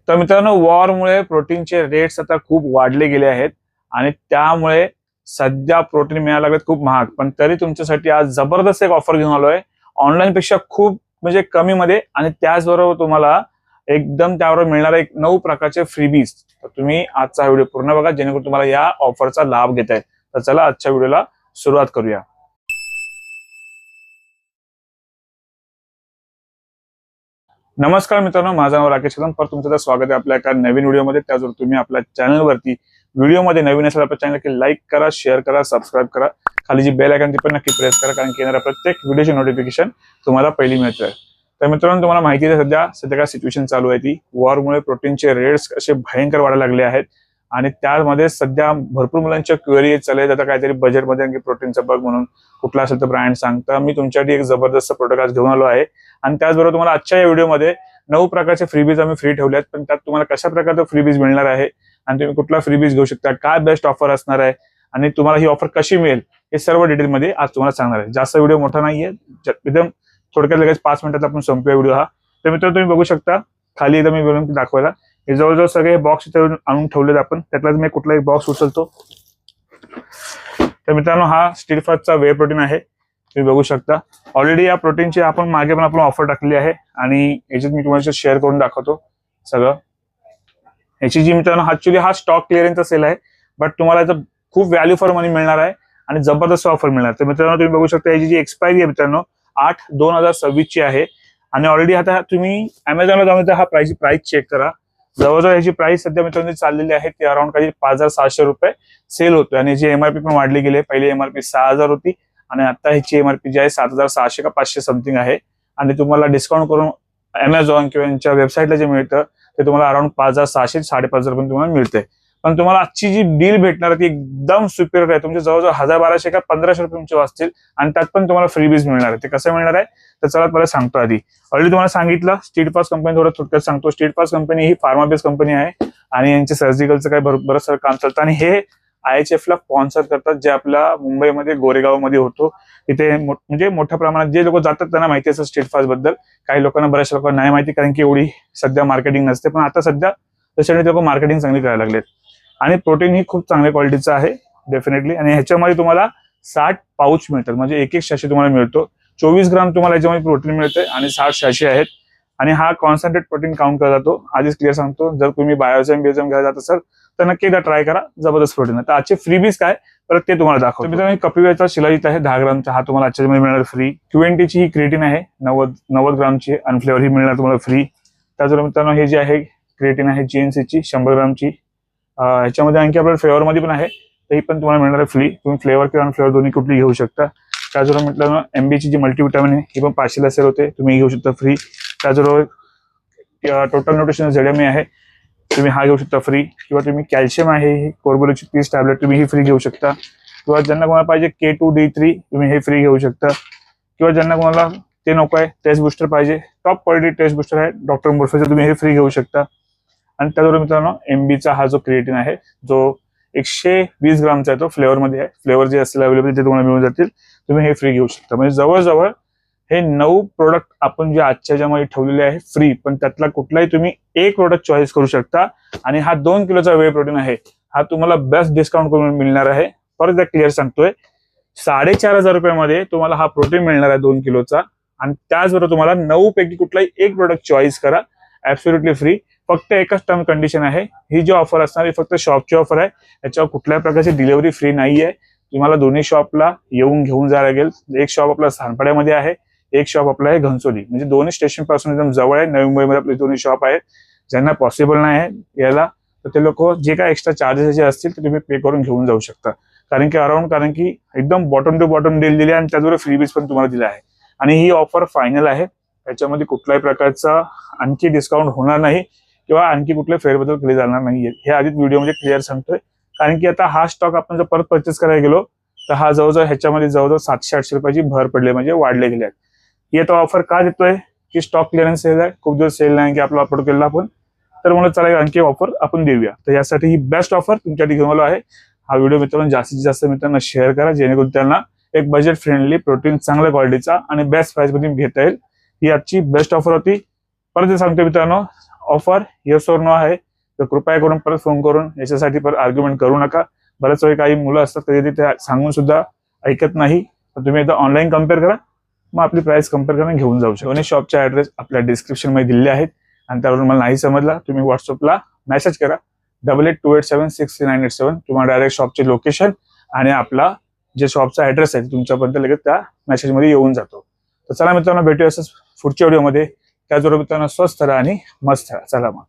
तर मित्रांनो, वॉरमुळे प्रोटीनचे रेट्स आता खूप वाढले गेले आहेत आणि त्यामुळे सध्या प्रोटीन मिळायला लागत खूप महाग. पण तरी तुमच्यासाठी आज जबरदस्त एक ऑफर घेऊन आलोय, ऑनलाईन पेक्षा खूप म्हणजे कमी मध्ये, आणि त्याचबरोबर तुम्हाला एकदम त्यावर मिळणार एक 9 प्रकारचे फ्रीबीज. तर तुम्ही आजचा व्हिडिओ पूर्ण बघा जेणेकरून तुम्हाला या ऑफरचा लाभ घेता येईल. तर चला आजच्या व्हिडिओला सुरुवात करूया. नमस्कार मित्रांनो, माझं नाव राकेश कदम. पर तुमचं स्वागत आहे आपल्या एका नवीन व्हिडिओमध्ये. त्याचबरोबर तुम्ही आपल्या चॅनलवरती व्हिडिओमध्ये नवीन असेल आपल्या चॅनल लाईक करा, शेअर करा, सबस्क्राईब करा. खाली जी बेल आयकॉन ती पण नक्की प्रेस करा, कारण की येणाऱ्या प्रत्येक व्हिडिओची नोटिफिकेशन तुम्हाला पहिली मिळते. तर मित्रांनो, तुम्हाला माहिती आहे सध्या काय सिच्युएशन चालू आहे. ती वॉरमुळे प्रोटीनचे रेट्स असे भयंकर वाढायला लागले आहेत आणि त्यामध्ये सध्या भरपूर मुलांच्या क्वेरी चालू आता काहीतरी बजेटमध्ये आणखी प्रोटीनचं बघ म्हणून कुठला असेल तर ब्रँड सांगता. मी तुमच्यासाठी एक जबरदस्त प्रोडक्ट आज घेऊन आलो आहे आणि त्याचबरोबर तुम्हाला आजच्या या व्हिडिओमध्ये 9 प्रकारचे फ्रीबीज आम्ही फ्री ठेवले आहेत. पण त्यात तुम्हाला कशा प्रकारचे फ्रीबीज मिळणार आहे आणि तुम्ही कुठला फ्रीबीज घेऊ शकता, काय बेस्ट ऑफर असणार आहे आणि तुम्हाला ही ऑफर कशी मिळेल, हे सर्व डिटेलमध्ये आज तुम्हाला सांगणार आहे. जास्त व्हिडिओ मोठा नाहीये, एकदम थोडक्यात लगेच 5 मिनिटात आपण संपूया व्हिडिओ हा. तर मित्रांनो, तुम्ही बघू शकता खाली एकदम मी बोलून दाखवायला हे जवळजवळ सगळे बॉक्स इथे आणून ठेवलेले आपण. त्यातलाच मी कुठलाही बॉक्स उचलतो. तर मित्रांनो, हा स्टीलफास्टचा वे प्रोटीन आहे. तुम्ही बघू शकता ऑलरेडी या प्रोटीनची आपण मागे पण आपण ऑफर टाकली आहे आणि याच्यात मी तुम्हाला शेअर करून दाखवतो सगळं. याची जी मित्रांनो ऍक्च्युली हा स्टॉक क्लिअरन्सचा सेल आहे, बट तुम्हाला याचं खूप व्हॅल्यू फॉर मनी मिळणार आहे आणि जबरदस्त ऑफर मिळणार. तर मित्रांनो, तुम्ही बघू शकता याची जी एक्सपायरी आहे मित्रांनो 8/2026 ची आहे आणि ऑलरेडी आता तुम्ही अमेझॉनला जाऊन हा प्राइस चेक करा. जवळजवळ याची प्राइस सध्या मित्रांनो चाललेली आहे ती अराउंड काही 5,700 रुपये सेल होतोय आणि याची एमआरपी पण वाढली गेली आहे. पहिली एमआरपी 6,000 होती आणि आता ह्याची एमआरपी जी आहे 7,600 का 500 समथिंग आहे आणि तुम्हाला डिस्काउंट करून अमेझॉन किंवा यांच्या वेबसाईटला जे मिळतं ते तुम्हाला अराउंड 5,600 5,500 रुपये तुम्हाला मिळते. पण तुम्हाला आजची जी डील भेटणार आहे ती एकदम सुपिरियर आहे. तुमचे जवळजवळ 1,000-1,200 का 1,500 रुपये तुमचे वाचतील आणि त्यात पण तुम्हाला फ्रीबीज मिळणार आहे. ते कसं मिळणार आहे तर चला मला सांगतो. आधी ऑलरेडी तुम्हाला सांगितलं स्टीलफास्ट कंपनी, थोडं थोडक्यात सांगतो. स्टीलफास्ट कंपनी ही फार्मा बेस्ड कंपनी आहे आणि यांचे सर्जिकलचं काही बरंच काम चालतं आणि हे IHF ला स्पॉन्सर करतात, जे आपल्या मुंबईमध्ये गोरेगाव मध्ये होतो. तिथे म्हणजे मोठ्या प्रमाणात जे लोक जातात त्यांना माहिती असतं स्टीलफास्ट बद्दल. काही लोकांना, बऱ्याचशा लोकांना नाही माहिती, कारण की एवढी सध्या मार्केटिंग नसते. पण आता सध्या त्याच्यासाठी लोक मार्केटिंग चांगली करायला लागलेत आणि प्रोटीन ही खूप चांगल्या क्वालिटीचं आहे डेफिनेटली. आणि ह्याच्यामध्ये तुम्हाला 60 पाऊच मिळतात, म्हणजे एक शॅशे तुम्हाला मिळतो. 24 ग्राम तुम्हाला याच्यामध्ये प्रोटीन मिळते आणि 60 शॅशे आहेत आणि हा कॉन्सन्ट्रेट प्रोटीन काउंट केला जातो. आधीच क्लिअर सांगतो, जर तुम्ही बायोजम घ्यायला जात असाल तर नक्की एकदा ट्राय करा, जबरदस्त प्रोटीन आहे. तर आजचे फ्रीबीज काय परत ते तुम्हाला दाखवतो. मित्रांनो, कपिवाचा शिलाजीत आहे 10 ग्रामचा, हा तुम्हाला आजच्यामध्ये मिळणार फ्री. Q20 ची ही क्रिएटिन आहे 90 ग्रामची अनफ्लेवर, ही मिळणार तुम्हाला फ्री. त्याचबरोबर मित्रांनो, हे जे आहे क्रिएटिन आहे GNC ची 100 ग्रामची. ह्याच्यामध्ये आणखी आपल्याला फ्लेवर मध्ये पण आहे, तर ही पण तुम्हाला मिळणार आहे फ्री. तुम्ही फ्लेवर किंवा अनफ्लेवर दोन्ही कुठली घेऊ शकता. त्याचबरोबर मित्रांनो, MB ची जी मल्टीविटामिन आहे ही पण 500 सेल होते, तुम्ही घेऊ शकता फ्री. त्याचबरोबर टोटल न्यूट्रिशन ZMA आहे, तुम्ही हा घेऊ शकता फ्री. किंवा तुम्ही कॅल्शियम आहे कोर्बोरेची 30 टॅबलेट तुम्ही ही फ्री घेऊ शकता. किंवा ज्यांना कोणाला पाहिजे K2D3 तुम्ही हे फ्री घेऊ शकता. किंवा ज्यांना कोणाला ते नको आहे, टेस्ट बुस्टर पाहिजे, टॉप क्वालिटी टेस्ट बुस्टर आहे डॉक्टर मोर्फेचा, तुम्ही हे फ्री घेऊ शकता. आणि त्याचबरोबर मित्रांनो, MBचा हा जो क्रिएटिन आहे जो 120 ग्रामचा आहे, तो फ्लेवर मध्ये आहे. फ्लेवर जे असतील अवेलेबल ते तुम्हाला मिळून जातील, तुम्ही हे फ्री घेऊ शकता. म्हणजे जवळजवळ हे 9 प्रोडक्ट आपण जे आजच्या ज्यामध्ये ठेवलेले आहे फ्री, पण त्यातला कुठलाही तुम्ही एक प्रोडक्ट चॉईस करू शकता. आणि हा 2 किलोचा वे प्रोटीन आहे, हा तुम्हाला बेस्ट डिस्काउंट करून मिळणार आहे. परत क्लिअर सांगतोय, 4,500 रुपयामध्ये तुम्हाला हा प्रोटीन मिळणार आहे 2 किलोचा. आणि त्याचबरोबर तुम्हाला 9 पैकी कुठलाही एक प्रोडक्ट चॉईस करा, ऍब्सोल्युटली फ्री. फक्त एकच टर्म कंडिशन आहे, ही जी ऑफर असणार ही फक्त शॉपची ऑफर आहे. याच्यावर कुठल्याही प्रकारची डिलिव्हरी फ्री नाहीये. तुम्हाला दोन्ही शॉपला येऊन घेऊन जायला लागेल. एक शॉप आपला सानपाड्यामध्ये आहे, एक शॉप आपला आहे घनसोली, म्हणजे दोन्ही स्टेशन पासून एकदम जवळ आहे. नवी मुंबईमध्ये आपले दोन्ही शॉप आहेत. ज्यांना पॉसिबल नाही आहे यायला, तर ते लोक जे काय एक्स्ट्रा चार्जेस जे असतील ते तुम्ही पे करून घेऊन जाऊ शकता. कारण की एकदम बॉटम टू बॉटम डील दिली आणि त्याचबरोबर फ्रीबीज पण तुम्हाला दिला आहे. आणि ही ऑफर फायनल आहे, याच्यामध्ये कुठल्याही प्रकारचा आणखी डिस्काउंट होणार नाही किंवा आणखी कुठले फेरबदल केले जाणार नाही. हे आधीच व्हिडिओमध्ये क्लिअर सांगतोय, कारण की आता हा स्टॉक आपण जर परत परचेस करायला गेलो तर हा जवळजवळ ह्याच्यामध्ये जवळजवळ 700-800 रुपयाची भर पडली, म्हणजे वाढले गेले आहेत. ही आता ऑफर का देतोय की स्टॉक क्लिअरन्स सेल आहे, खूप दिवस सेल नाही की आपला अपलोड केला आपण, तर म्हणून चला आणखी ऑफर आपण देऊया. तर यासाठी ही बेस्ट ऑफर तुमच्यासाठी घेऊन आलो आहे. हा व्हिडिओ मित्रांनो जास्तीत जास्त मित्रांना शेअर करा, जेणेकरून त्यांना एक बजेट फ्रेंडली प्रोटीन चांगल्या क्वालिटीचा आणि बेस्ट प्राइस मध्ये घेता येईल. ही आजची बेस्ट ऑफर होती. परत सांगतो मित्रांनो, ऑफर येस और नो आहे, तर कृपया करून परत फोन करून याच्यासाठी परत आर्ग्युमेंट करू नका. बऱ्याच वेळी काही मुलं असतात कधी ते सांगून सुद्धा ऐकत नाही. तर तुम्ही एकदा ऑनलाईन कम्पेअर करा, मग आपली प्राइस कम्पेअर करून घेऊन जाऊ शकता. दोन्ही शॉपचे ऍड्रेस आपल्या डिस्क्रिप्शन मध्ये दिलेले आहेत आणि त्यावरून मला नाही समजला तुम्ही व्हॉट्सअपला मेसेज करा 8828763987. तुम्हाला डायरेक्ट शॉपचे लोकेशन आणि आपला जे शॉपचा ऍड्रेस आहे तुमच्यापर्यंत लगेच त्या मेसेजमध्ये येऊन जातो. तर चला मित्रांनो, भेटूया असंच पुढच्या व्हिडिओमध्ये. त्याचबरोबर मित्रांनो, स्वस्त राहा आणि मस्त राहा. चला मग.